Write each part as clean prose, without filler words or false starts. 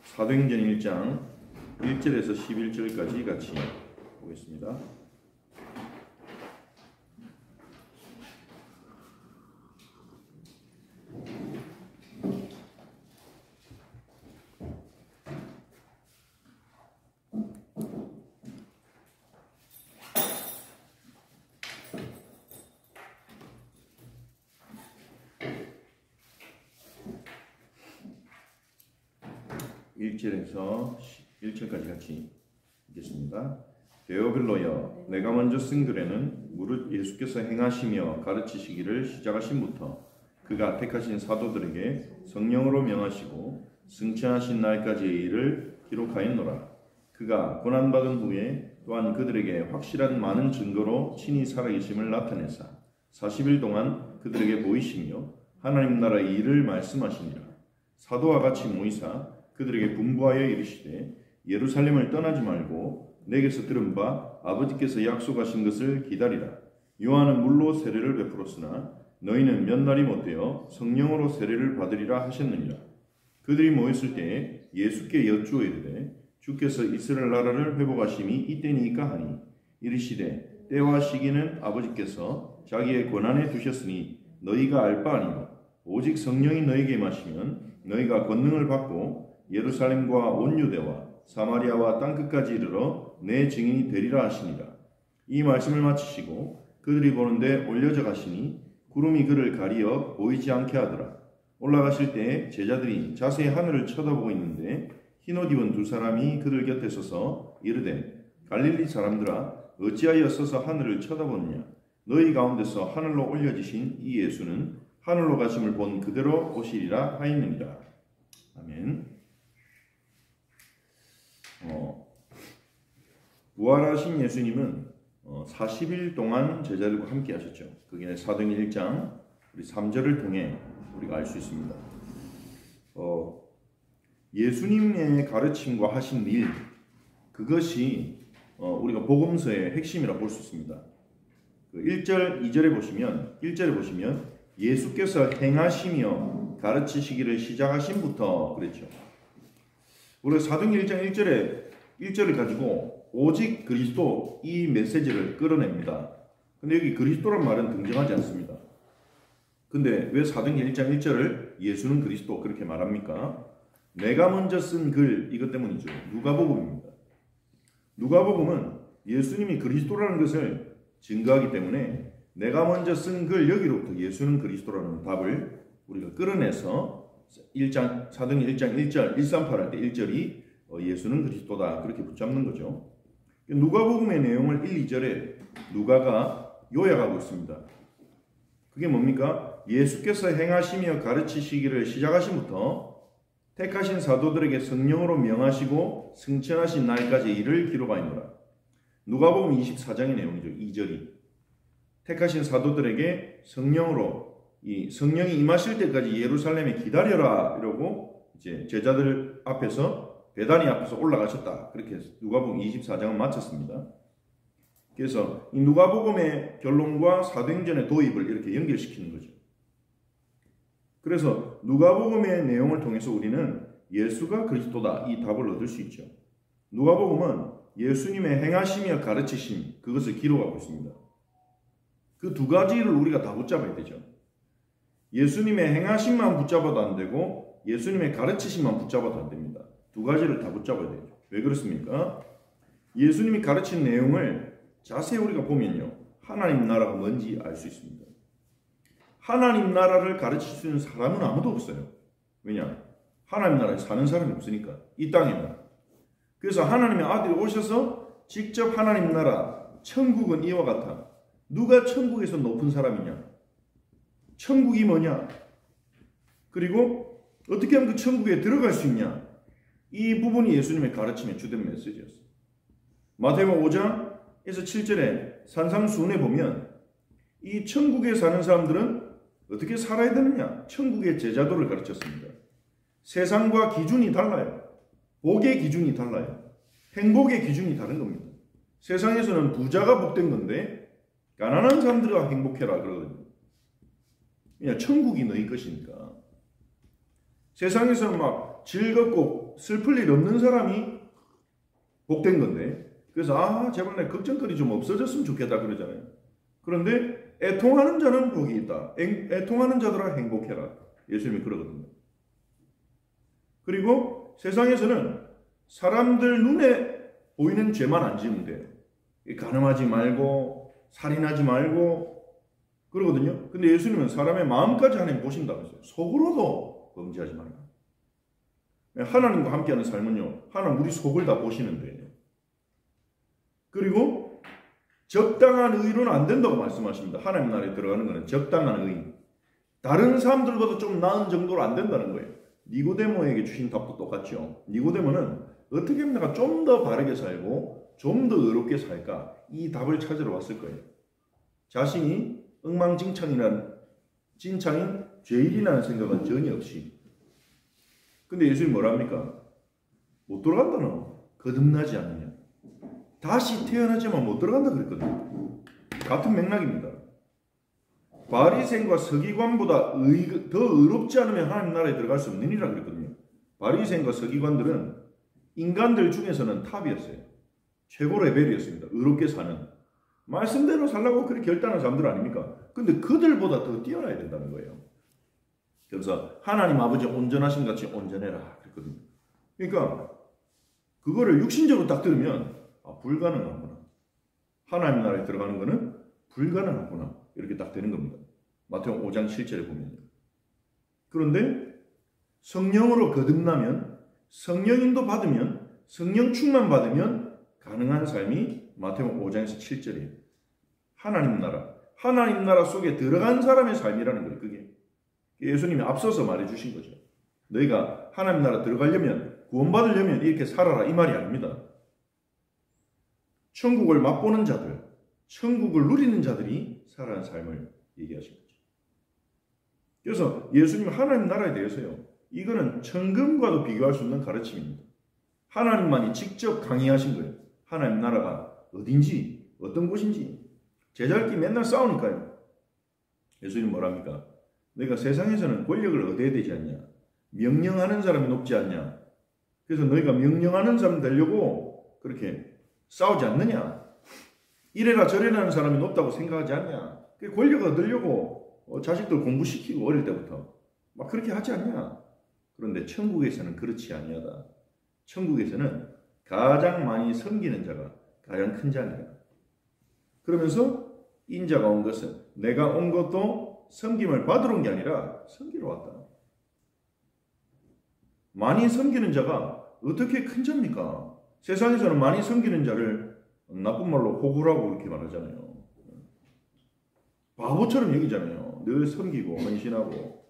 사도행전 1장 1절에서 11절까지 같이 보겠습니다. (1절에서 11절까지) 같이 읽겠습니다. 데오빌로여, 내가 먼저 쓴 글에는 무릇 예수께서 행하시며 가르치시기를 시작하신부터 그가 택하신 사도들에게 성령으로 명하시고 승천하신 날까지의 일을 기록하였노라. 그가 고난받은 후에 또한 그들에게 확실한 많은 증거로 친히 살아계심을 나타내사 40일 동안 그들에게 보이시며 하나님 나라의 일을 말씀하시니라. 사도와 같이 모이사 그들에게 분부하여 이르시되 예루살렘을 떠나지 말고 내게서 들은 바 아버지께서 약속하신 것을 기다리라. 요한은 물로 세례를 베풀었으나 너희는 몇 날이 못되어 성령으로 세례를 받으리라 하셨느니라. 그들이 모였을 때에 예수께 여쭈어 이르되 주께서 이스라엘 나라를 회복하심이 이때니까 하니 이르시되 때와 시기는 아버지께서 자기의 권한에 두셨으니 너희가 알 바 아니요 오직 성령이 너희에게 임하시면 너희가 권능을 받고 예루살렘과 온 유대와 사마리아와 땅끝까지 이르러 내 증인이 되리라 하시니라. 이 말씀을 마치시고 그들이 보는데 올려져 가시니 구름이 그를 가리어 보이지 않게 하더라. 올라가실 때에 제자들이 자세히 하늘을 쳐다보고 있는데 흰옷 입은 두 사람이 그들 곁에 서서 이르되 갈릴리 사람들아 어찌하여 서서 하늘을 쳐다보느냐. 너희 가운데서 하늘로 올려지신 이 예수는 하늘로 가심을 본 그대로 오시리라 하였느니라. 아멘. 부활하신 예수님은 40일 동안 제자들과 함께 하셨죠. 그게 사도행전 1장 우리 3절을 통해 우리가 알 수 있습니다. 예수님의 가르침과 하신 일, 그것이 우리가 복음서의 핵심이라고 볼 수 있습니다. 1절, 2절에 보시면 1절에 보시면 예수께서 행하시며 가르치시기를 시작하신부터 그랬죠. 우리가 사도행전 1장 1절을 가지고 오직 그리스도 이 메시지를 끌어냅니다. 근데 여기 그리스도란 말은 등장하지 않습니다. 근데 왜 사도행전 1장 1절을 예수는 그리스도 그렇게 말합니까? 내가 먼저 쓴 글, 이것 때문이죠. 누가복음입니다. 누가복음은 예수님이 그리스도라는 것을 증거하기 때문에 내가 먼저 쓴 글, 여기로부터 예수는 그리스도라는 답을 우리가 끌어내서 사도행전 1장 1절 138 할 때 1절이 예수는 그리스도다 그렇게 붙잡는 거죠. 누가복음의 내용을 1, 2절에 누가가 요약하고 있습니다. 그게 뭡니까? 예수께서 행하시며 가르치시기를 시작하신부터 택하신 사도들에게 성령으로 명하시고 승천하신 날까지 일을 기록하였노라. 누가복음 24장의 내용이죠. 2절이 택하신 사도들에게 성령으로 이 성령이 임하실 때까지 예루살렘에 기다려라 이러고 이제 제자들 앞에서 베다니 앞에서 올라가셨다. 그렇게 누가복음 24장은 마쳤습니다. 그래서 이 누가복음의 결론과 사도행전의 도입을 이렇게 연결시키는 거죠. 그래서 누가복음의 내용을 통해서 우리는 예수가 그리스도다 이 답을 얻을 수 있죠. 누가복음은 예수님의 행하시며 가르치심 그것을 기록하고 있습니다. 그 두 가지를 우리가 다 붙잡아야 되죠. 예수님의 행하심만 붙잡아도 안 되고 예수님의 가르치심만 붙잡아도 안 됩니다. 두 가지를 다 붙잡아야 되죠. 왜 그렇습니까? 예수님이 가르친 내용을 자세히 우리가 보면요. 하나님 나라가 뭔지 알 수 있습니다. 하나님 나라를 가르칠 수 있는 사람은 아무도 없어요. 왜냐? 하나님 나라에 사는 사람이 없으니까. 이 땅에는. 그래서 하나님의 아들이 오셔서 직접 하나님 나라, 천국은 이와 같아. 누가 천국에서 높은 사람이냐? 천국이 뭐냐? 그리고 어떻게 하면 그 천국에 들어갈 수 있냐? 이 부분이 예수님의 가르침의 주된 메시지였어요. 마태복음 5장에서 7절에 산상수훈에 보면 이 천국에 사는 사람들은 어떻게 살아야 되느냐? 천국의 제자도를 가르쳤습니다. 세상과 기준이 달라요. 복의 기준이 달라요. 행복의 기준이 다른 겁니다. 세상에서는 부자가 복된 건데 가난한 사람들과 행복해라 그러거든요. 그냥 천국이 너희 것이니까. 세상에서는 막 즐겁고 슬플 일 없는 사람이 복된 건데, 그래서 제발 내 걱정거리 좀 없어졌으면 좋겠다 그러잖아요. 그런데 애통하는 자는 복이 있다. 애통하는 자들아 행복해라. 예수님이 그러거든요. 그리고 세상에서는 사람들 눈에 보이는 죄만 안 지으면 돼요. 간음하지 말고 살인하지 말고 그러거든요. 근데 예수님은 사람의 마음까지 하나님 보신다면서요. 속으로도 범죄하지 말라. 하나님과 함께하는 삶은요, 하나님 우리 속을 다 보시는데, 그리고 적당한 의로는 안 된다고 말씀하십니다. 하나님 나라에 들어가는 것은 적당한 의. 다른 사람들보다 좀 나은 정도로 안 된다는 거예요. 니고데모에게 주신 답도 똑같죠. 니고데모는 어떻게 하면 내가 좀 더 바르게 살고 좀 더 의롭게 살까? 이 답을 찾으러 왔을 거예요. 자신이 엉망진창인 죄인이라는 생각은 전혀 없이. 근데 예수님이 뭐라 합니까? 못 들어간다 너. 거듭나지 않느냐. 다시 태어나지만 못 들어간다 그랬거든요. 같은 맥락입니다. 바리새인과 서기관보다 더 의롭지 않으면 하나님 나라에 들어갈 수 없느니라 그랬거든요. 바리새인과 서기관들은 인간들 중에서는 탑이었어요. 최고 레벨이었습니다. 의롭게 사는. 말씀대로 살라고 그렇게 결단한 사람들 아닙니까? 근데 그들보다 더 뛰어나야 된다는 거예요. 그래서 하나님 아버지 온전하신 같이 온전해라 그랬거든요. 그러니까 그거를 육신적으로 딱 들으면 불가능하구나. 하나님 나라에 들어가는 거는 불가능하구나. 이렇게 딱 되는 겁니다. 마태복음 5장 7절에 보면요. 그런데 성령으로 거듭나면, 성령인도 받으면, 성령 충만 받으면 가능한 삶이 마태복음 5장에서 7절이에요. 하나님 나라 속에 들어간 사람의 삶이라는 거예요. 그게 예수님이 앞서서 말해주신 거죠. 너희가 하나님 나라 들어가려면, 구원받으려면 이렇게 살아라 이 말이 아닙니다. 천국을 맛보는 자들, 천국을 누리는 자들이 살아가는 삶을 얘기하신 거죠. 그래서 예수님 하나님 나라에 대해서요, 이거는 천금과도 비교할 수 없는 가르침입니다. 하나님만이 직접 강의하신 거예요. 하나님 나라가 어딘지, 어떤 곳인지. 제자들끼리 맨날 싸우니까요. 예수님 뭐랍니까? 너희가 세상에서는 권력을 얻어야 되지 않냐? 명령하는 사람이 높지 않냐? 그래서 너희가 명령하는 사람 되려고 그렇게 싸우지 않느냐? 이래라 저래라 하는 사람이 높다고 생각하지 않냐? 권력을 얻으려고 자식들 공부시키고 어릴 때부터 막 그렇게 하지 않냐? 그런데 천국에서는 그렇지 아니하다. 천국에서는 가장 많이 섬기는 자가 가장 큰 자니라. 그러면서 인자가 온 것은 내가 온 것도 섬김을 받으러 온 게 아니라 섬기러 왔다. 많이 섬기는 자가 어떻게 큰 자입니까? 세상에서는 많이 섬기는 자를 나쁜 말로 호구라고 그렇게 말하잖아요. 바보처럼 여기잖아요. 늘 섬기고 헌신하고.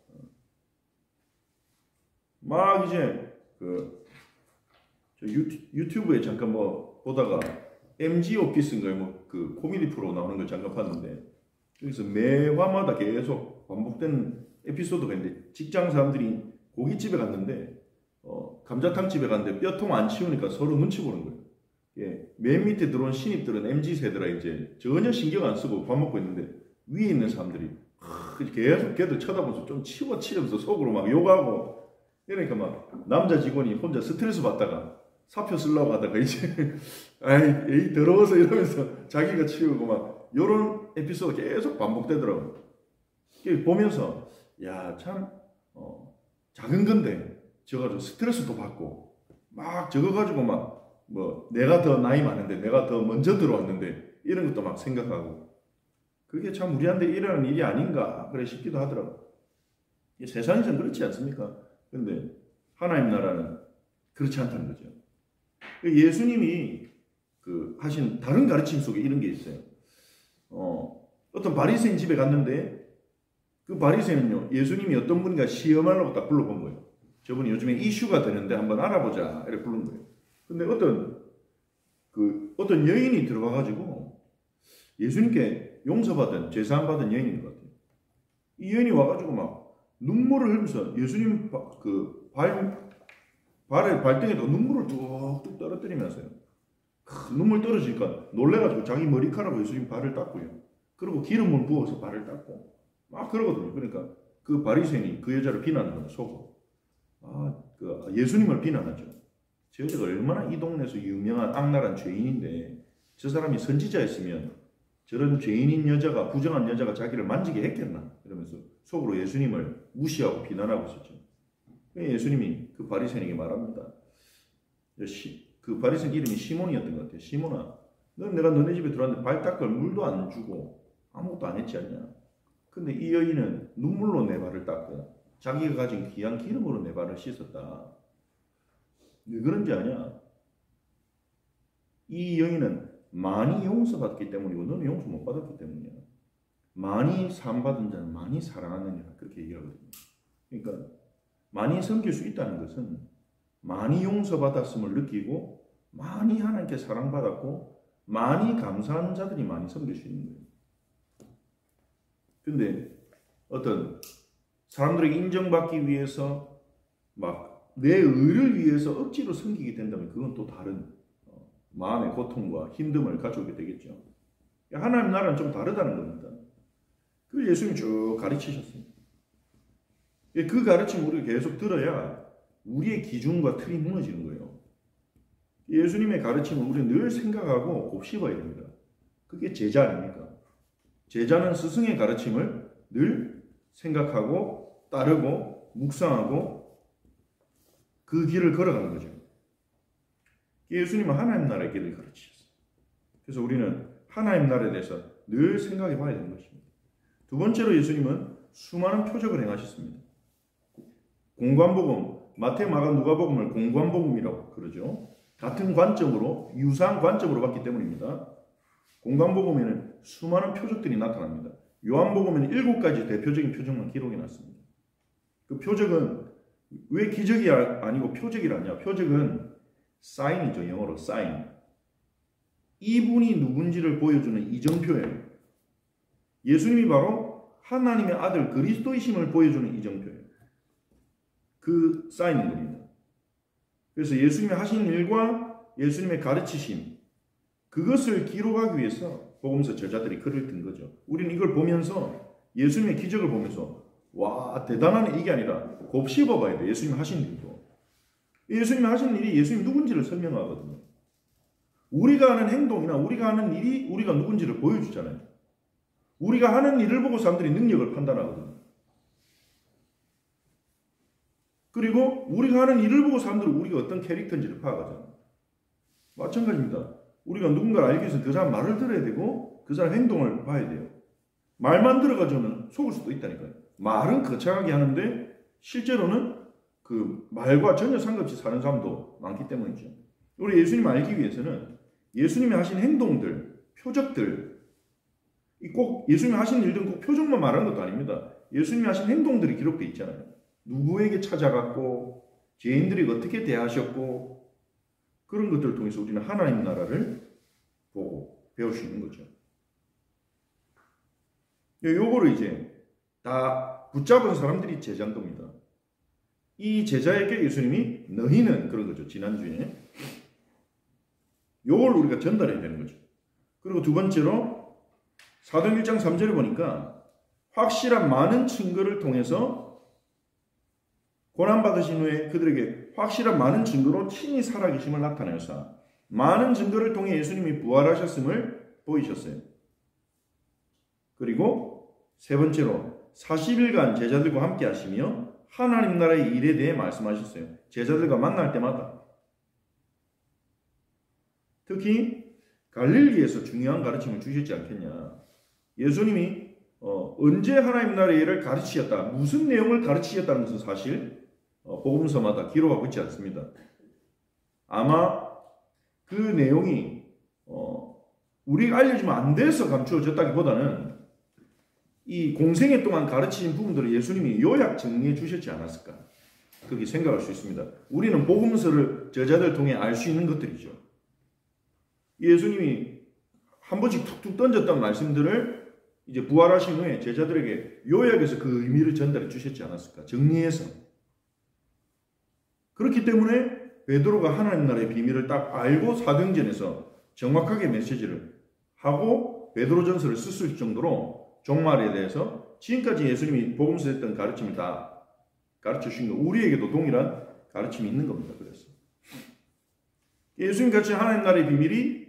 막 이제 유튜브에 잠깐 보다가 MG 오피스인가요? 그 코미디 프로 나오는 걸 잠깐 봤는데, 여기서 매화마다 계속 반복되는 에피소드가 있는데, 직장 사람들이 고깃집에 갔는데 감자탕 집에 갔는데 뼈통 안 치우니까 서로 눈치 보는 거예요. 예, 맨 밑에 들어온 신입들은 MZ 세대라 이제 전혀 신경 안 쓰고 밥 먹고 있는데, 위에 있는 사람들이 계속 걔들 쳐다보면서 좀 치우면서 속으로 막 욕하고, 그러니까 막 남자 직원이 혼자 스트레스 받다가 사표 쓰려고 하다가 이제 에이 더러워서 이러면서 자기가 치우고 막 요런 에피소드 계속 반복되더라고요. 보면서 야 참 작은 건데 저가지고 스트레스도 받고 막 저거 가지고 막 내가 더 나이 많은데 내가 더 먼저 들어왔는데 이런 것도 막 생각하고, 그게 참 우리한테 일어나는 일이 아닌가 그래 싶기도 하더라고요. 세상에서는 그렇지 않습니까? 근데 하나님 나라는 그렇지 않다는 거죠. 예수님이 하신 다른 가르침 속에 이런 게 있어요. 어떤 바리새인 집에 갔는데 그 바리새인은요, 예수님이 어떤 분인가 시험하려고 딱 불러본 거예요. 저분이 요즘에 이슈가 되는데 한번 알아보자 이렇게 부른 거예요. 근데 어떤 여인이 들어가가지고 예수님께 용서받은, 제사함 받은 여인인 것 같아요. 이 여인이 와가지고 막 눈물을 흘리면서 예수님 발등에도 눈물을 뚝뚝 떨어뜨리면서요. 눈물 떨어지니까 놀래가지고 자기 머리카락으로 예수님 발을 닦고요. 그리고 기름을 부어서 발을 닦고 막 그러거든요. 그러니까 그 바리새인이 그 여자를 비난하는 거예요. 속으로. 예수님을 비난하죠. 저 여자가 얼마나 이 동네에서 유명한 악랄한 죄인인데 저 사람이 선지자였으면 저런 죄인인 여자가, 부정한 여자가 자기를 만지게 했겠나? 이러면서 속으로 예수님을 무시하고 비난하고 있었죠. 예수님이 그 바리새인에게 말합니다. 그 바리새인 이름이 시몬이었던 것 같아요. 시몬아, 넌 내가 너네 집에 들어왔는데 발 닦을 물도 안 주고 아무것도 안 했지 않냐? 근데 이 여인은 눈물로 내 발을 닦고 자기가 가진 귀한 기름으로 내 발을 씻었다. 왜 그런지 아냐? 이 여인은 많이 용서받기 때문이고 너는 용서 못 받았기 때문이야. 많이 사함받은 자는 많이 사랑하느니라. 그렇게 얘기하거든요. 그러니까 많이 섬길 수 있다는 것은 많이 용서받았음을 느끼고 많이 하나님께 사랑받았고 많이 감사하는 자들이 많이 섬길 수 있는 거예요. 근데 어떤 사람들에게 인정받기 위해서 막 내 의를 위해서 억지로 섬기게 된다면 그건 또 다른 마음의 고통과 힘듦을 가져오게 되겠죠. 하나님 나라는 좀 다르다는 겁니다. 그걸 예수님이 쭉 가르치셨습니다. 그 가르침을 우리가 계속 들어야 우리의 기준과 틀이 무너지는 거예요. 예수님의 가르침을 우리는 늘 생각하고 곱씹어야 됩니다. 그게 제자 아닙니까? 제자는 스승의 가르침을 늘 생각하고 따르고 묵상하고 그 길을 걸어가는 거죠. 예수님은 하나님 나라의 길을 가르치셨어요. 그래서 우리는 하나님 나라에 대해서 늘 생각해 봐야 되는 것입니다. 두 번째로 예수님은 수많은 표적을 행하셨습니다. 공관복음, 마태, 마가, 누가복음을 공관복음이라고 그러죠. 같은 관점으로, 유사한 관점으로 봤기 때문입니다. 공관복음에는 수많은 표적들이 나타납니다. 요한복음에는 7가지 대표적인 표적만 기록해 놨습니다. 그 표적은 왜 기적이 아니고 표적이라냐? 표적은 사인이죠. 영어로 사인. 이분이 누군지를 보여주는 이정표예요. 예수님이 바로 하나님의 아들 그리스도이심을 보여주는 이정표예요. 그 사인인 겁니다. 그래서 예수님이 하신 일과 예수님의 가르치심, 그것을 기록하기 위해서 복음서 저자들이 글을 든 거죠. 우리는 이걸 보면서 예수님의 기적을 보면서 와 대단하네 이게 아니라 곱씹어 봐야 돼요. 예수님이 하신 일도. 예수님이 하신 일이 예수님이 누군지를 설명하거든요. 우리가 하는 행동이나 우리가 하는 일이 우리가 누군지를 보여주잖아요. 우리가 하는 일을 보고 사람들이 능력을 판단하거든요. 그리고 우리가 하는 일을 보고 사람들은 우리가 어떤 캐릭터인지를 파악하잖아요. 마찬가지입니다. 우리가 누군가를 알기 위해서 그 사람 말을 들어야 되고 그 사람 행동을 봐야 돼요. 말만 들어가지고는 속을 수도 있다니까요. 말은 거창하게 하는데 실제로는 그 말과 전혀 상관없이 사는 사람도 많기 때문이죠. 우리 예수님을 알기 위해서는 예수님이 하신 행동들, 표적들, 꼭 예수님이 하신 일들은 꼭 표적만 말하는 것도 아닙니다. 예수님이 하신 행동들이 기록되어 있잖아요. 누구에게 찾아갔고 죄인들이 어떻게 대하셨고 그런 것들을 통해서 우리는 하나님 나라를 보고 배울 수 있는 거죠. 요거를 이제 다 붙잡은 사람들이 제자인 겁니다. 이 제자에게 예수님이 너희는 그런 거죠. 지난주에. 요걸 우리가 전달해야 되는 거죠. 그리고 두 번째로 사도행 1장 3절에 보니까 확실한 많은 증거를 통해서 고난받으신 후에 그들에게 확실한 많은 증거로 친히 살아계심을 나타내사 많은 증거를 통해 예수님이 부활하셨음을 보이셨어요. 그리고 세 번째로 40일간 제자들과 함께 하시며 하나님 나라의 일에 대해 말씀하셨어요. 제자들과 만날 때마다. 특히 갈릴리에서 중요한 가르침을 주셨지 않겠냐. 예수님이 언제 하나님 나라의 일을 가르치셨다. 무슨 내용을 가르치셨다는 것은 사실 복음서마다 기록하고 있지 않습니다. 아마 그 내용이 우리가 알려주면 안 돼서 감추어졌다기보다는 이 공생애 동안 가르치신 부분들을 예수님이 요약 정리해 주셨지 않았을까 그렇게 생각할 수 있습니다. 우리는 복음서를 저자들 통해 알 수 있는 것들이죠. 예수님이 한 번씩 툭툭 던졌던 말씀들을 이제 부활하신 후에 제자들에게 요약해서 그 의미를 전달해 주셨지 않았을까 정리해서. 그렇기 때문에 베드로가 하나님 나라의 비밀을 딱 알고 사도행전에서 정확하게 메시지를 하고 베드로전서를 썼을 정도로 종말에 대해서 지금까지 예수님이 복음서에 했던 가르침을 다 가르쳐 주신 거 우리에게도 동일한 가르침이 있는 겁니다. 그래서 예수님 같이 하나님 나라의 비밀이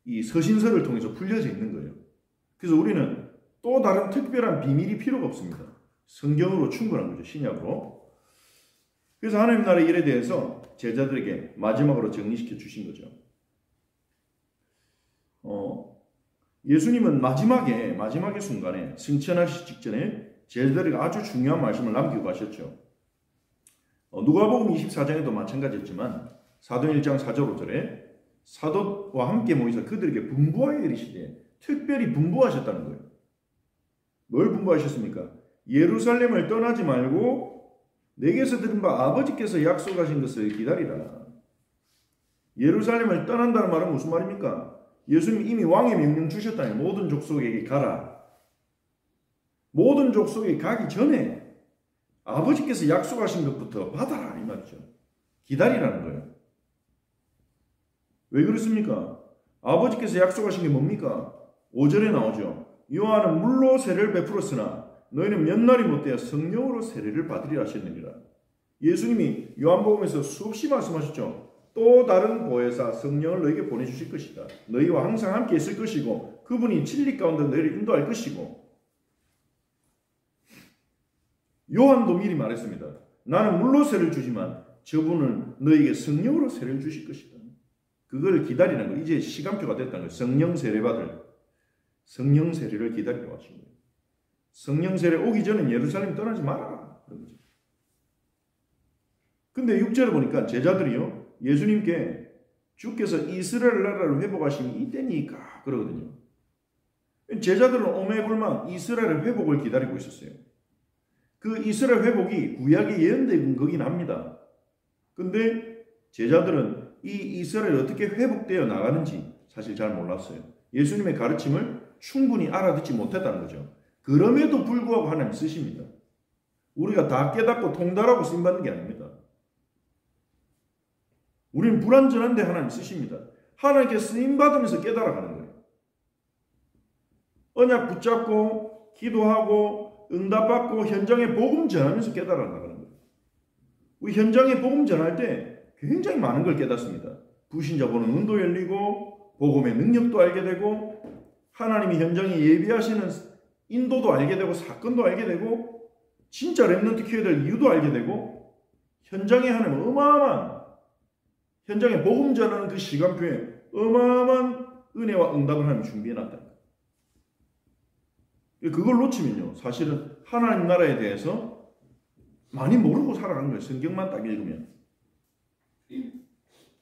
이 서신서를 통해서 풀려져 있는 거예요. 그래서 우리는 또 다른 특별한 비밀이 필요가 없습니다. 성경으로 충분한 거죠. 신약으로. 그래서 하나님 나라의 일에 대해서 제자들에게 마지막으로 정리시켜 주신 거죠. 예수님은 마지막의 순간에 승천하시기 직전에 제자들에게 아주 중요한 말씀을 남기고 가셨죠. 누가복음 24장에도 마찬가지였지만 사도행 1장 4절 5절에 사도와 함께 모이사 그들에게 분부하여 이르시되 특별히 분부하셨다는 거예요. 뭘 분부하셨습니까? 예루살렘을 떠나지 말고 내게서 들은 바 아버지께서 약속하신 것을 기다리라. 예루살렘을 떠난다는 말은 무슨 말입니까? 예수님이 이미 왕의 명령 주셨다니 모든 족속에게 가라. 모든 족속에 가기 전에 아버지께서 약속하신 것부터 받아라 이 말이죠. 기다리라는 거예요. 왜 그렇습니까? 아버지께서 약속하신 게 뭡니까? 5절에 나오죠. 요한은 물로 세례를 베풀었으나 너희는 몇 날이 못되어 성령으로 세례를 받으리라 하셨느니라. 예수님이 요한복음에서 수없이 말씀하셨죠. 또 다른 보혜사 성령을 너희에게 보내주실 것이다. 너희와 항상 함께 있을 것이고 그분이 진리 가운데 너희를 인도할 것이고. 요한도 미리 말했습니다. 나는 물로 세례를 주지만 저분은 너희에게 성령으로 세례를 주실 것이다. 그걸 기다리는 거예요. 이제 시간표가 됐다는 거예요. 성령 세례 받을 성령 세례를 기다리러 하신 거예요. 성령 세례 오기 전에 예루살렘 떠나지 말아라. 그런 거죠. 근데 6절에 보니까 제자들이요. 예수님께 주께서 이스라엘 나라를 회복하시니 이때니까 그러거든요. 제자들은 오매불망 이스라엘 회복을 기다리고 있었어요. 그 이스라엘 회복이 구약에 예언된 거긴 합니다. 근데 제자들은 이 이스라엘이 어떻게 회복되어 나가는지 사실 잘 몰랐어요. 예수님의 가르침을 충분히 알아듣지 못했다는 거죠. 그럼에도 불구하고 하나님 쓰십니다. 우리가 다 깨닫고 통달하고 쓰임받는 게 아닙니다. 우리는 불완전한데 하나님 쓰십니다. 하나님께 쓰임받으면서 깨달아가는 거예요. 언약 붙잡고 기도하고 응답받고 현장에 복음 전하면서 깨달아 나가는 거예요. 우리 현장에 복음 전할 때 굉장히 많은 걸 깨닫습니다. 불신자 보는 눈도 열리고 복음의 능력도 알게 되고 하나님이 현장에 예비하시는 인도도 알게 되고 사건도 알게 되고 진짜 렘넌트 키워야 될 이유도 알게 되고 현장에 하나님 어마어마한 현장에 복음 전하는 그 시간표에 어마어마한 은혜와 응답을 하나님 준비해놨다. 그걸 놓치면요 사실은 하나님 나라에 대해서 많이 모르고 살아가는 거예요. 성경만 딱 읽으면.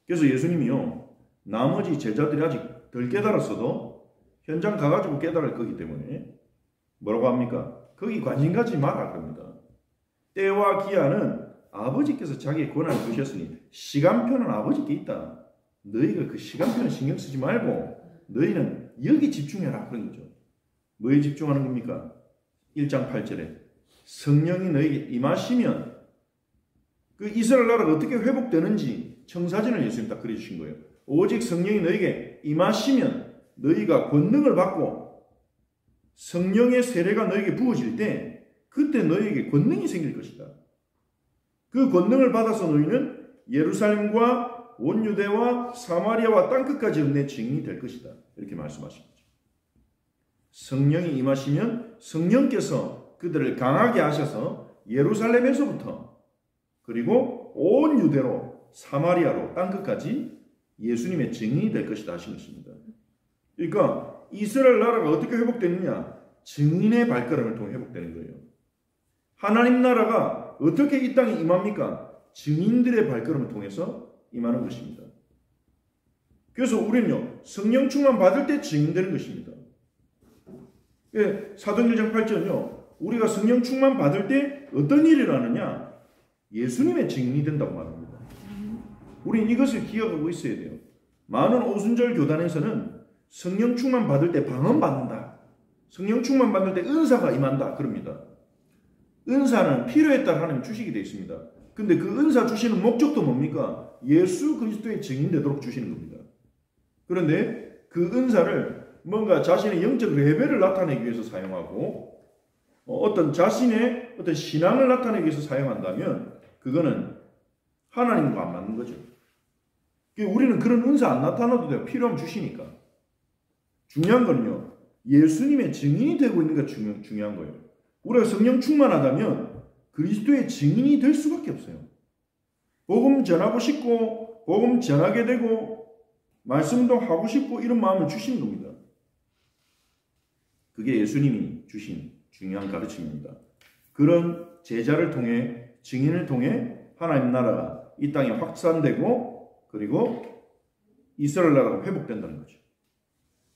그래서 예수님이요 나머지 제자들이 아직 덜 깨달았어도 현장 가가지고 깨달을 거기 때문에 뭐라고 합니까? 거기 관심 가지 마라 그럽니다. 때와 기한은 아버지께서 자기의 권한을 주셨으니 시간표는 아버지께 있다. 너희가 그 시간표는 신경 쓰지 말고 너희는 여기 집중해라 그런 거죠. 뭐에 집중하는 겁니까? 1장 8절에 성령이 너희에게 임하시면 그 이스라엘 나라가 어떻게 회복되는지 청사진을 예수님 딱 그려주신 거예요. 오직 성령이 너희에게 임하시면 너희가 권능을 받고 성령의 세례가 너희에게 부어질 때 그때 너희에게 권능이 생길 것이다. 그 권능을 받아서 너희는 예루살렘과 온 유대와 사마리아와 땅끝까지 내 증인이 될 것이다. 이렇게 말씀하신 거죠. 성령이 임하시면 성령께서 그들을 강하게 하셔서 예루살렘에서부터 그리고 온 유대로 사마리아로 땅끝까지 예수님의 증인이 될 것이다 하신 것입니다. 그러니까 이스라엘 나라가 어떻게 회복되느냐? 증인의 발걸음을 통해 회복되는 거예요. 하나님 나라가 어떻게 이 땅에 임합니까? 증인들의 발걸음을 통해서 임하는 것입니다. 그래서 우리는요 성령 충만 받을 때 증인되는 것입니다. 사도행 1장 8절은요 우리가 성령 충만 받을 때 어떤 일을 하느냐? 예수님의 증인이 된다고 말합니다. 우리는 이것을 기억하고 있어야 돼요. 많은 오순절 교단에서는 성령 충만 받을 때 방언 받는다. 성령 충만 받을 때 은사가 임한다. 그럽니다. 은사는 필요에 따라 하나님 주시게 되어 있습니다. 근데 그 은사 주시는 목적도 뭡니까? 예수 그리스도의 증인 되도록 주시는 겁니다. 그런데 그 은사를 뭔가 자신의 영적 레벨을 나타내기 위해서 사용하고 어떤 자신의 어떤 신앙을 나타내기 위해서 사용한다면 그거는 하나님과 안 맞는 거죠. 우리는 그런 은사 안 나타나도 돼요. 필요하면 주시니까. 중요한 거는요, 예수님의 증인이 되고 있는 게 중요한 거예요. 우리가 성령 충만하다면 그리스도의 증인이 될 수밖에 없어요. 복음 전하고 싶고 복음 전하게 되고 말씀도 하고 싶고 이런 마음을 주시는 겁니다. 그게 예수님이 주신 중요한 가르침입니다. 그런 제자를 통해 증인을 통해 하나님 나라가 이 땅에 확산되고 그리고 이스라엘 나라가 회복된다는 거죠.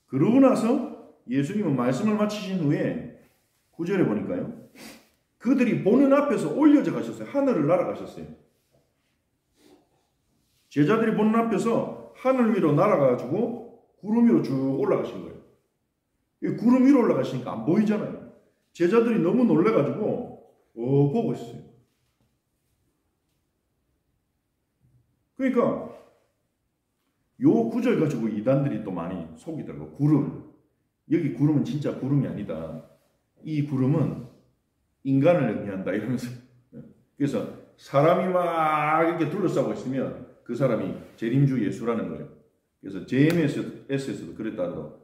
그러고 나서 예수님은 말씀을 마치신 후에 9절에 보니까요. 그들이 보는 앞에서 올려져 가셨어요. 하늘을 날아가셨어요. 제자들이 보는 앞에서 하늘 위로 날아가지고 구름 위로 쭉 올라가신 거예요. 구름 위로 올라가시니까 안 보이잖아요. 제자들이 너무 놀래가지고 보고 있어요. 그러니까 요 구절 가지고 이단들이 또 많이 속이더라고요. 구름. 여기 구름은 진짜 구름이 아니다. 이 구름은 인간을 의미한다 이러면서. 그래서 사람이 막 이렇게 둘러싸고 있으면 그 사람이 재림주 예수라는 거예요. 그래서 JMS에서도 그랬다도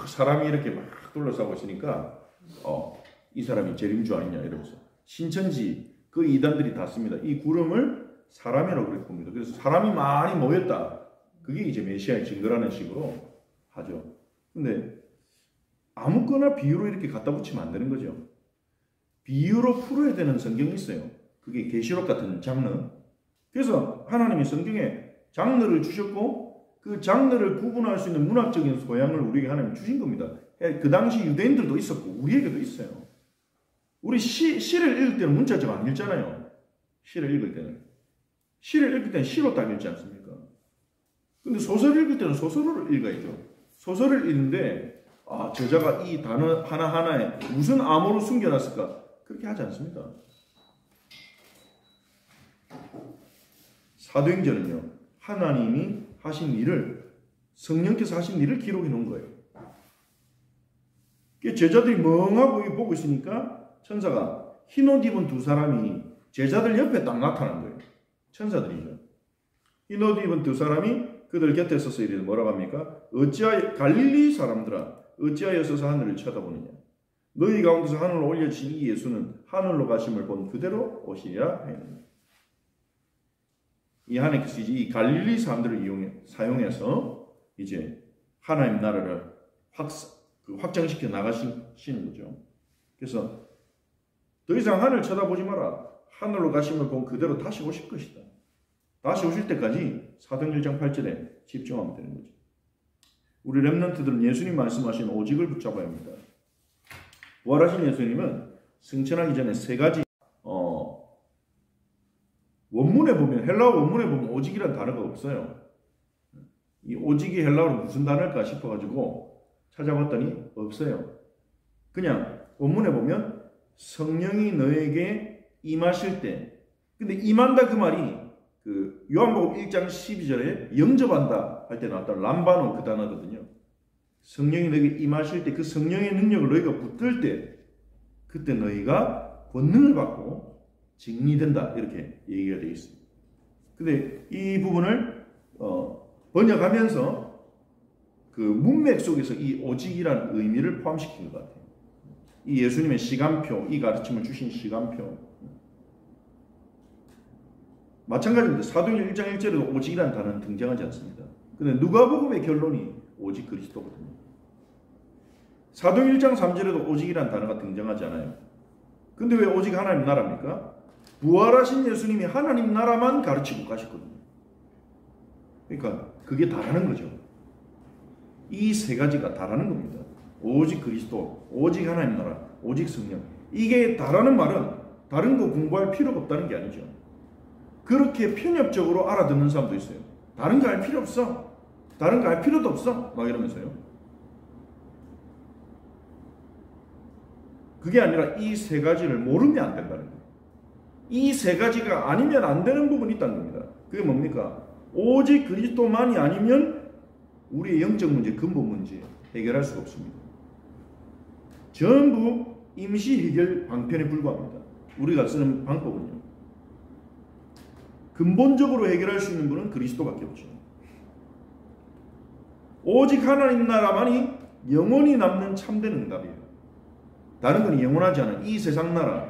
사람이 이렇게 막 둘러싸고 있으니까 이 사람이 재림주 아니냐 이러면서 신천지 그 이단들이 다 씁니다. 이 구름을 사람이라고 그렇게 봅니다. 그래서 사람이 많이 모였다. 그게 이제 메시아의 증거라는 식으로 하죠. 근데 아무거나 비유로 이렇게 갖다 붙이면 안 되는 거죠. 비유로 풀어야 되는 성경이 있어요. 그게 계시록 같은 장르. 그래서 하나님이 성경에 장르를 주셨고 그 장르를 구분할 수 있는 문학적인 소양을 우리에게 하나님이 주신 겁니다. 그 당시 유대인들도 있었고 우리에게도 있어요. 우리 시를 읽을 때는 문자적 안 읽잖아요. 시를 읽을 때는 시로 딱 읽지 않습니까? 근데 소설을 읽을 때는 소설을 읽어야죠. 소설을 읽는데 저자가 이 단어 하나하나에 무슨 암호로 숨겨놨을까? 그렇게 하지 않습니다. 사도행전은요. 하나님이 하신 일을 성령께서 하신 일을 기록해 놓은 거예요. 제자들이 멍하고 보고 있으니까 천사가 흰옷 입은 두 사람이 제자들 옆에 딱 나타난 거예요. 천사들이죠. 흰옷 입은 두 사람이 그들 곁에 서서 이래서 뭐라고 합니까? 어찌하여 갈릴리 사람들아 어찌하여 서서 하늘을 쳐다보느냐? 너희 가운데서 하늘로 올려진 이 예수는 하늘로 가심을 본 그대로 오시리라 하였느니라. 이 하나님께서 이제 이 갈릴리 사람들을 사용해서 이제 하나님 나라를 확장시켜 나가시는 거죠. 그래서 더 이상 하늘 쳐다보지 마라. 하늘로 가심을 본 그대로 다시 오실 것이다. 다시 오실 때까지 사도행전 1장 8절에 집중하면 되는 거죠. 우리 렘넌트들은 예수님 말씀하신 오직을 붙잡아야 합니다. 부활하신 예수님은 승천하기 전에 세 가지 원문에 보면 헬라어 원문에 보면 오직이라는 단어가 없어요. 이 오직이 헬라어로 무슨 단어일까 싶어가지고 찾아봤더니 없어요. 그냥 원문에 보면 성령이 너에게 임하실 때, 근데 임한다 그 말이 그 요한복음 1장 12절에 영접한다 할 때 나왔던 람바노 그 단어거든요. 성령이 너에게 임하실 때 그 성령의 능력을 너희가 붙들 때 그때 너희가 권능을 받고 증리된다 이렇게 얘기가 되어 있습니다. 근데 이 부분을 번역하면서 그 문맥 속에서 이 오직이라는 의미를 포함시킨 것 같아요. 이 예수님의 시간표, 이 가르침을 주신 시간표. 마찬가지입니다. 사도행전 1장 1절에도 오직이라는 단어는 등장하지 않습니다. 근데 누가복음의 결론이 오직 그리스도거든요. 사도행전 1장 3절에도 오직이라는 단어가 등장하지 않아요. 근데 왜 오직 하나님 나라입니까? 부활하신 예수님이 하나님 나라만 가르치고 가셨거든요. 그러니까 그게 다라는 거죠. 이 세 가지가 다라는 겁니다. 오직 그리스도, 오직 하나님 나라, 오직 성령. 이게 다라는 말은 다른 거 공부할 필요가 없다는 게 아니죠. 그렇게 편협적으로 알아듣는 사람도 있어요. 다른 거 알 필요 없어. 다른 거 알 필요도 없어. 막 이러면서요. 그게 아니라 이 세 가지를 모르면 안 된다는 거예요. 이 세 가지가 아니면 안 되는 부분이 있다는 겁니다. 그게 뭡니까? 오직 그리스도만이 아니면 우리의 영적 문제, 근본 문제 해결할 수가 없습니다. 전부 임시 해결 방편에 불과합니다. 우리가 쓰는 방법은요. 근본적으로 해결할 수 있는 분은 그리스도밖에 없죠. 오직 하나님 나라만이 영원히 남는 참된 응답이에요. 다른 건 영원하지 않아요. 이 세상 나라,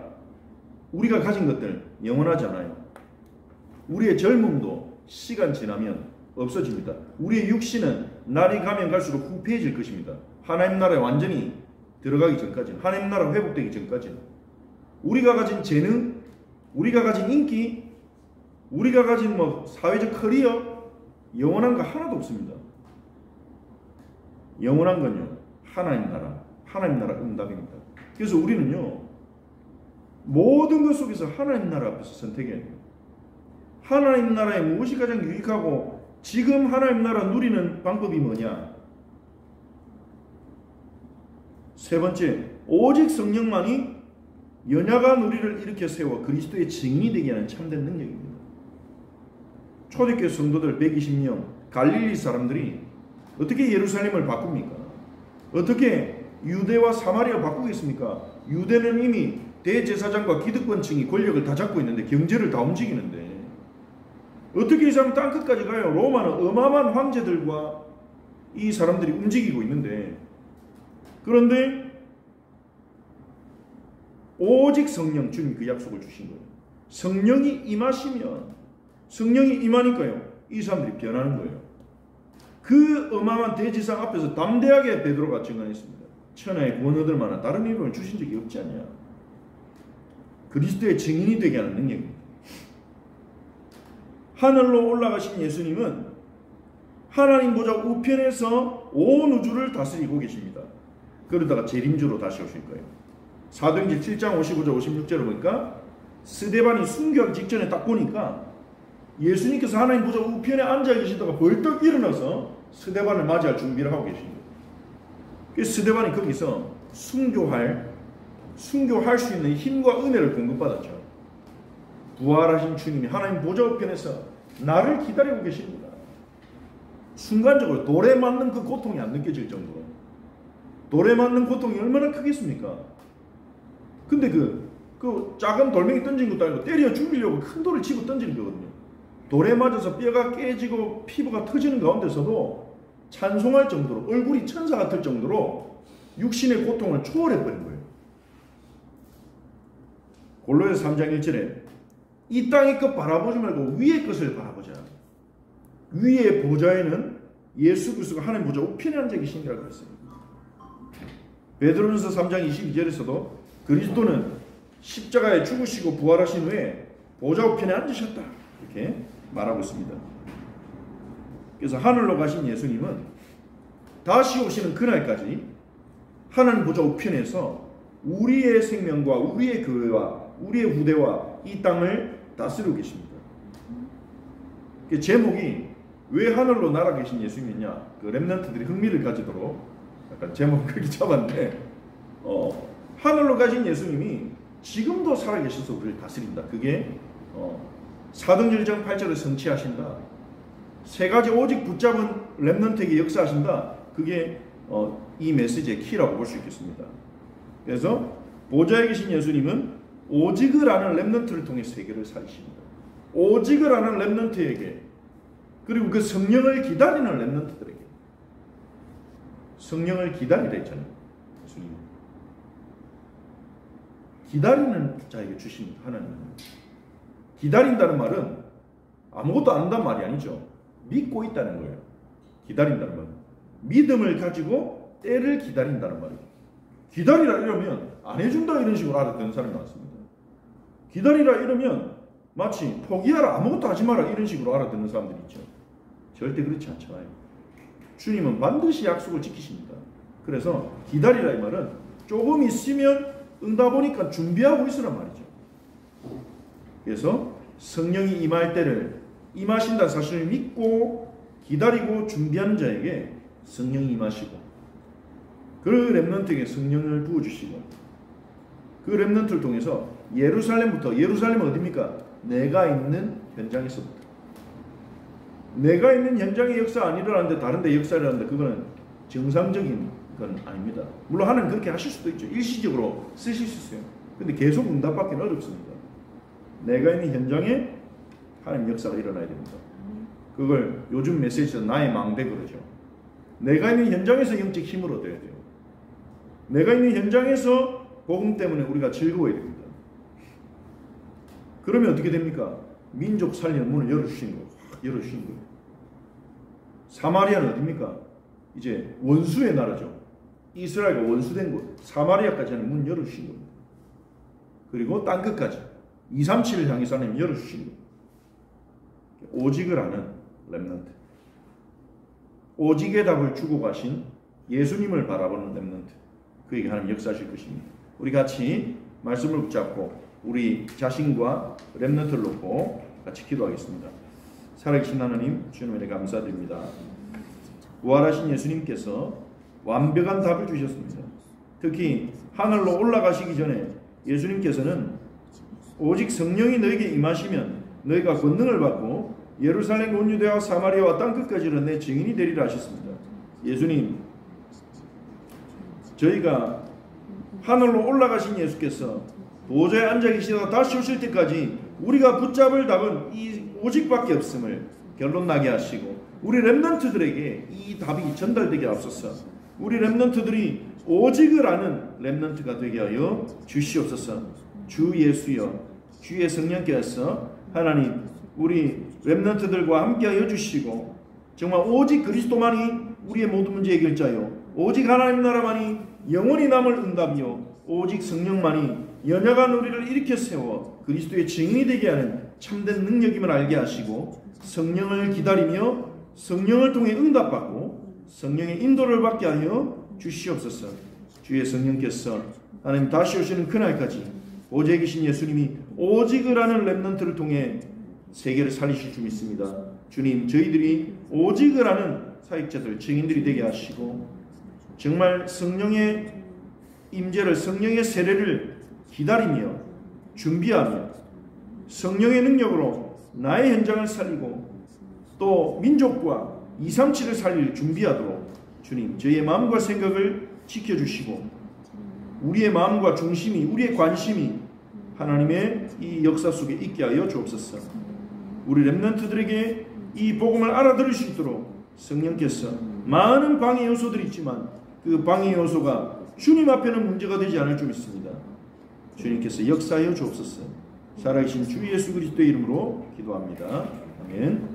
우리가 가진 것들 영원하지 않아요. 우리의 젊음도 시간 지나면 없어집니다. 우리의 육신은 날이 가면 갈수록 후패해질 것입니다. 하나님 나라에 완전히 들어가기 전까지는, 하나님 나라 회복되기 전까지는. 우리가 가진 재능, 우리가 가진 인기, 우리가 가진 사회적 커리어, 영원한 거 하나도 없습니다. 영원한 건요, 하나님 나라 응답입니다. 그래서 우리는요, 모든 것 속에서 하나님 나라 앞에서 선택해야 돼요. 하나님 나라에 무엇이 가장 유익하고 지금 하나님 나라 누리는 방법이 뭐냐? 세 번째, 오직 성령만이 연약한 우리를 일으켜 세워 그리스도의 증인이 되게 하는 참된 능력입니다. 초대교회 성도들 120명, 갈릴리 사람들이 어떻게 예루살렘을 바꿉니까? 어떻게 유대와 사마리아 바꾸겠습니까? 유대는 이미 대제사장과 기득권층이 권력을 다 잡고 있는데, 경제를 다 움직이는데 어떻게 이 사람 땅끝까지 가요? 로마는 어마어마한 황제들과 이 사람들이 움직이고 있는데, 그런데 오직 성령, 주님이 그 약속을 주신 거예요. 성령이 임하시면, 성령이 임하니까요, 이 사람들이 변하는 거예요. 그 어마어마한 대지상 앞에서 담대하게 베드로가 증언했습니다. 천하의 구원 얻을 만한 다른 이름을 주신 적이 없지 않냐. 그리스도의 증인이 되게 하는 능력입니다. 하늘로 올라가신 예수님은 하나님 보좌 우편에서 온 우주를 다스리고 계십니다. 그러다가 재림주로 다시 오실 거예요. 사도행전 7장 55절 56절을 보니까 스데반이 순교하기 직전에 딱 보니까 예수님께서 하나님 보좌 우편에 앉아 계시다가 벌떡 일어나서 스데반을 맞이할 준비를 하고 계신 거예요. 그래서 스데반이 거기서 순교할 수 있는 힘과 은혜를 공급받았죠. 부활하신 주님이 하나님 보좌 우편에서 나를 기다리고 계십니다. 순간적으로 돌에 맞는 그 고통이 안 느껴질 정도로, 돌에 맞는 고통이 얼마나 크겠습니까? 근데 그 작은 돌멩이 던진 것도 아니고 때려 죽이려고 큰 돌을 치고 던지는 거거든요. 돌에 맞아서 뼈가 깨지고 피부가 터지는 가운데서도 찬송할 정도로, 얼굴이 천사 같을 정도로 육신의 고통을 초월해버린 거예요. 골로새서 3장 1절에 이 땅의 것 바라보지 말고 위의 것을 바라보자. 위의 보좌에는 예수 그리스도가 하나님 보좌 우편에 앉아 계신다고 했습니다. 베드로전서 3장 22절에서도 그리스도는 십자가에 죽으시고 부활하신 후에 보좌 우편에 앉으셨다, 이렇게 말하고 있습니다. 그래서 하늘로 가신 예수님은 다시 오시는 그날까지 하나님 보좌 우편에서 우리의 생명과 우리의 교회와 우리의 후대와 이 땅을 다스리고 계십니다. 제목이 왜 하늘로 날아계신 예수님이냐, 그 렘넌트들이 흥미를 가지도록 약간 제목을 그렇게 잡았는데, 하늘로 가신 예수님이 지금도 살아계셔서 우리를 다스린다. 그게 사도행전 1장 8절에 성취하신다. 세 가지 오직 붙잡은 렘넌트에게 역사하신다. 그게 이 메시지의 키라고 볼 수 있겠습니다. 그래서 보좌에 계신 예수님은 오직을 아는 렘넌트를 통해 세계를 살리십니다. 오직을 아는 렘넌트에게, 그리고 그 성령을 기다리는 렘넌트들에게, 성령을 기다리라 했잖아요. 예수님 기다리는 자에게 주신 하나님은, 기다린다는 말은 아무것도 안 한다는 말이 아니죠. 믿고 있다는 거예요. 기다린다는 말은 믿음을 가지고 때를 기다린다는 말이에요. 기다리라 이러면 안 해준다 이런 식으로 알아듣는 사람이 많습니다. 기다리라 이러면 마치 포기하라, 아무것도 하지 마라 이런 식으로 알아듣는 사람들이 있죠. 절대 그렇지 않잖아요. 주님은 반드시 약속을 지키십니다. 그래서 기다리라 이 말은 조금 있으면 응답 오니까 준비하고 있으란 말이죠. 그래서 성령이 임할 때를, 임하신다는 사실을 믿고 기다리고 준비하는 자에게 성령이 임하시고, 그 렘넌트에게 성령을 부어주시고, 그 렘넌트를 통해서 예루살렘은 어디입니까? 내가 있는 현장에서부터. 내가 있는 현장의 역사 안 일어나는데 다른 데 역사를 하는데 그거는 정상적인 건 아닙니다. 물론 하나님 그렇게 하실 수도 있죠. 일시적으로 쓰실 수 있어요. 근데 계속 응답받기는 어렵습니다. 내가 있는 현장에 하나님 역사가 일어나야 됩니다. 그걸 요즘 메시지에서 나의 망대 그러죠. 내가 있는 현장에서 영적 힘을 얻어야 돼요. 내가 있는 현장에서 복음 때문에 우리가 즐거워야 됩니다. 그러면 어떻게 됩니까? 민족 살리는 문을 열어주신 거예요. 열어주신 거예요. 사마리아는 어딥니까? 이제 원수의 나라죠. 이스라엘과 원수된 곳 사마리아까지 하는 문 열어주신 겁니다. 그리고 땅 끝까지 237을 향해서 하나님 열어주신 겁니다. 오직을 아는 렘넌트, 오직의 답을 주고 가신 예수님을 바라보는 렘넌트, 그에게 하나님 역사하실 것입니다. 우리 같이 말씀을 붙잡고 우리 자신과 렘넌트를 놓고 같이 기도하겠습니다. 살아계신 하나님, 주님 은혜 감사드립니다. 부활하신 예수님께서 완벽한 답을 주셨습니다. 특히 하늘로 올라가시기 전에 예수님께서는 오직 성령이 너에게 임하시면 너희가 권능을 받고 예루살렘 온 유대와 사마리아와 땅끝까지는 내 증인이 되리라 하셨습니다. 예수님, 저희가 하늘로 올라가신 예수께서 보좌에 앉아 계시다가 다시 오실 때까지 우리가 붙잡을 답은 이 오직밖에 없음을 결론 나게 하시고, 우리 렘넌트들에게 이 답이 전달되게 하옵소서. 우리 렘넌트들이 오직을 아는 렘넌트가 되게 하여 주시옵소서. 주 예수여, 주의 성령께서 하나님 우리 렘넌트들과 함께하여 주시고, 정말 오직 그리스도만이 우리의 모든 문제 해결자요, 오직 하나님 나라만이 영원히 남을 응답이요, 오직 성령만이 연약한 우리를 일으켜 세워 그리스도의 증인이 되게 하는 참된 능력임을 알게 하시고, 성령을 기다리며 성령을 통해 응답받고 성령의 인도를 받게 하여 주시옵소서. 주의 성령께서 하나님 다시 오시는 그날까지 오직에 계신 예수님이 오직을 하는 렘넌트를 통해 세계를 살리실 줄 믿습니다. 주님, 저희들이 오직을 하는 사역자들, 증인들이 되게 하시고, 정말 성령의 임재를, 성령의 세례를 기다리며 준비하며 성령의 능력으로 나의 현장을 살리고 또 민족과 237을 살릴 준비하도록 주님, 저희의 마음과 생각을 지켜주시고 우리의 마음과 중심이, 우리의 관심이 하나님의 이 역사 속에 있게 하여 주옵소서. 우리 렘넌트들에게 이 복음을 알아들을 수 있도록 성령께서, 많은 방해 요소들이 있지만 그 방해 요소가 주님 앞에는 문제가 되지 않을 줄 믿습니다. 주님께서 역사하여 주옵소서. 살아계신 주 예수 그리스도의 이름으로 기도합니다. 아멘.